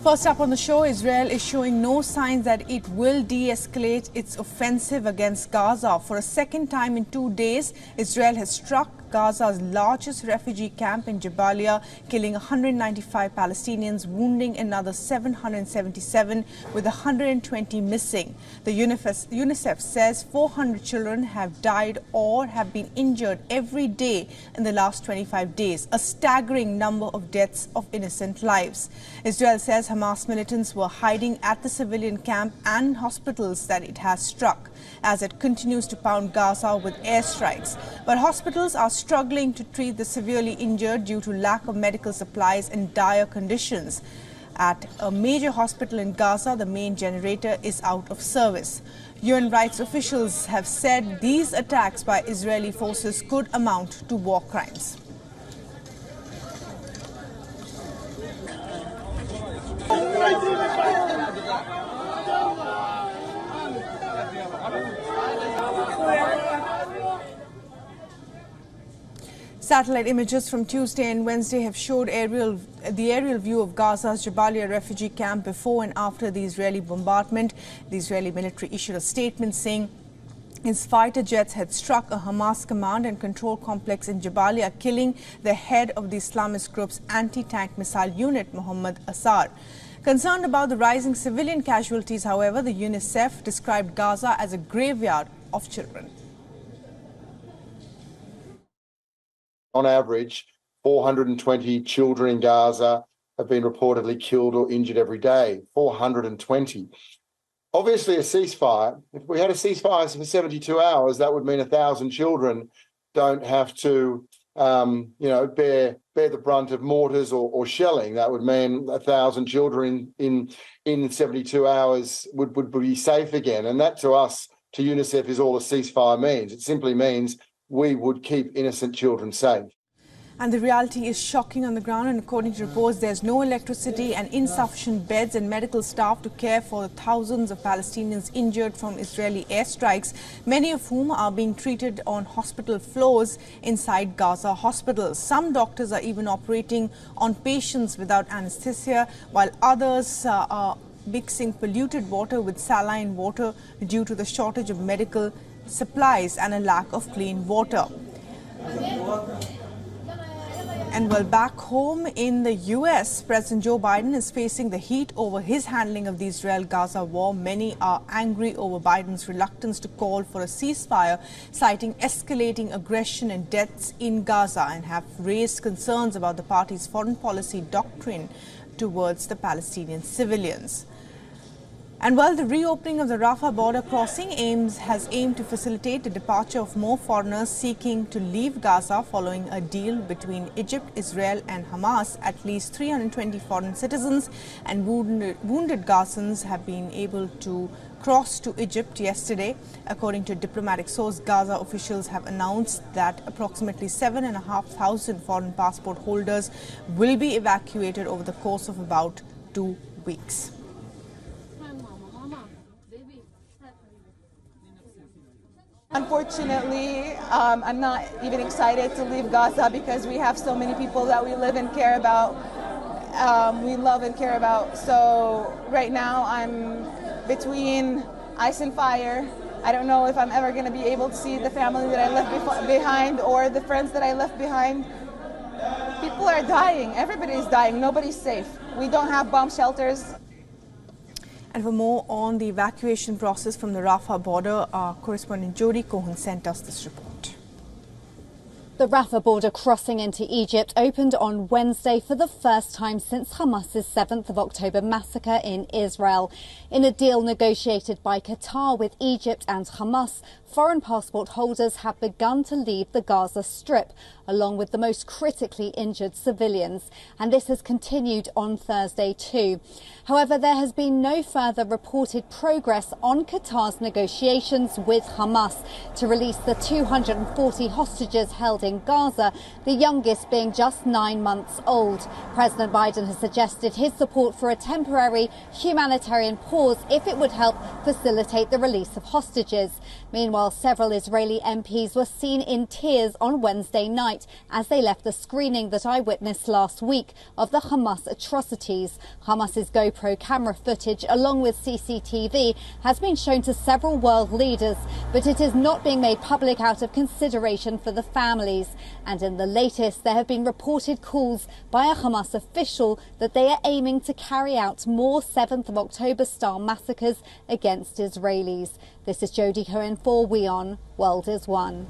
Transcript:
First up on the show, Israel is showing no signs that it will de-escalate its offensive against Gaza. For a second time in 2 days, Israel has struck Gaza's largest refugee camp in Jabaliya, killing 195 Palestinians, wounding another 777, with 120 missing. The UNICEF says 400 children have died or have been injured every day in the last 25 days, a staggering number of deaths of innocent lives. Israel says Hamas militants were hiding at the civilian camp and hospitals that it has struck as it continues to pound Gaza with airstrikes. But hospitals are struggling to treat the severely injured due to lack of medical supplies and dire conditions. At a major hospital in Gaza, the main generator is out of service. UN rights officials have said these attacks by Israeli forces could amount to war crimes. Satellite images from Tuesday and Wednesday have showed the aerial view of Gaza's Jabaliya refugee camp before and after the Israeli bombardment. The Israeli military issued a statement saying its fighter jets had struck a Hamas command and control complex in Jabaliya, killing the head of the Islamist group's anti-tank missile unit, Mohammed Assar. Concerned about the rising civilian casualties, however, the UNICEF described Gaza as a graveyard of children. On average, 420 children in Gaza have been reportedly killed or injured every day. 420. Obviously, a ceasefire, if we had a ceasefire for 72 hours, that would mean 1,000 children don't have to, bear the brunt of mortars or shelling. That would mean 1,000 children in 72 hours would be safe again. And that to us, to UNICEF, is all a ceasefire means. It simply means we would keep innocent children safe. And the reality is shocking on the ground, and according to reports, there's no electricity and insufficient beds and medical staff to care for the thousands of Palestinians injured from Israeli airstrikes, many of whom are being treated on hospital floors inside Gaza hospitals. Some doctors are even operating on patients without anesthesia, while others are mixing polluted water with saline water due to the shortage of medical supplies and a lack of clean water. And well, back home in the US, President Joe Biden is facing the heat over his handling of the Israel-Gaza war. Many are angry over Biden's reluctance to call for a ceasefire, citing escalating aggression and deaths in Gaza, and have raised concerns about the party's foreign policy doctrine towards the Palestinian civilians. And while the reopening of the Rafah border crossing has aimed to facilitate the departure of more foreigners seeking to leave Gaza following a deal between Egypt, Israel and Hamas, at least 320 foreign citizens and wounded Gazans have been able to cross to Egypt yesterday. According to a diplomatic source, Gaza officials have announced that approximately 7,500 foreign passport holders will be evacuated over the course of about 2 weeks. Unfortunately, I'm not even excited to leave Gaza because we have so many people that we live and care about, we love and care about. So right now I'm between ice and fire. I don't know if I'm ever going to be able to see the family that I left behind or the friends that I left behind. People are dying. Everybody is dying. Nobody's safe. We don't have bomb shelters. And for more on the evacuation process from the Rafah border, our correspondent Jody Cohen sent us this report. The Rafah border crossing into Egypt opened on Wednesday for the first time since Hamas's 7th of October massacre in Israel. In a deal negotiated by Qatar with Egypt and Hamas, foreign passport holders have begun to leave the Gaza Strip, along with the most critically injured civilians. And this has continued on Thursday too. However, there has been no further reported progress on Qatar's negotiations with Hamas to release the 240 hostages held in Gaza, the youngest being just 9 months old. President Biden has suggested his support for a temporary humanitarian pause if it would help facilitate the release of hostages. Meanwhile, Meanwhile, several Israeli MPs were seen in tears on Wednesday night as they left the screening that I witnessed last week of the Hamas atrocities. Hamas's GoPro camera footage, along with CCTV, has been shown to several world leaders, but it is not being made public out of consideration for the families. And in the latest, there have been reported calls by a Hamas official that they are aiming to carry out more 7th of October-style massacres against Israelis. This is Jodie Cohen for WION World is One.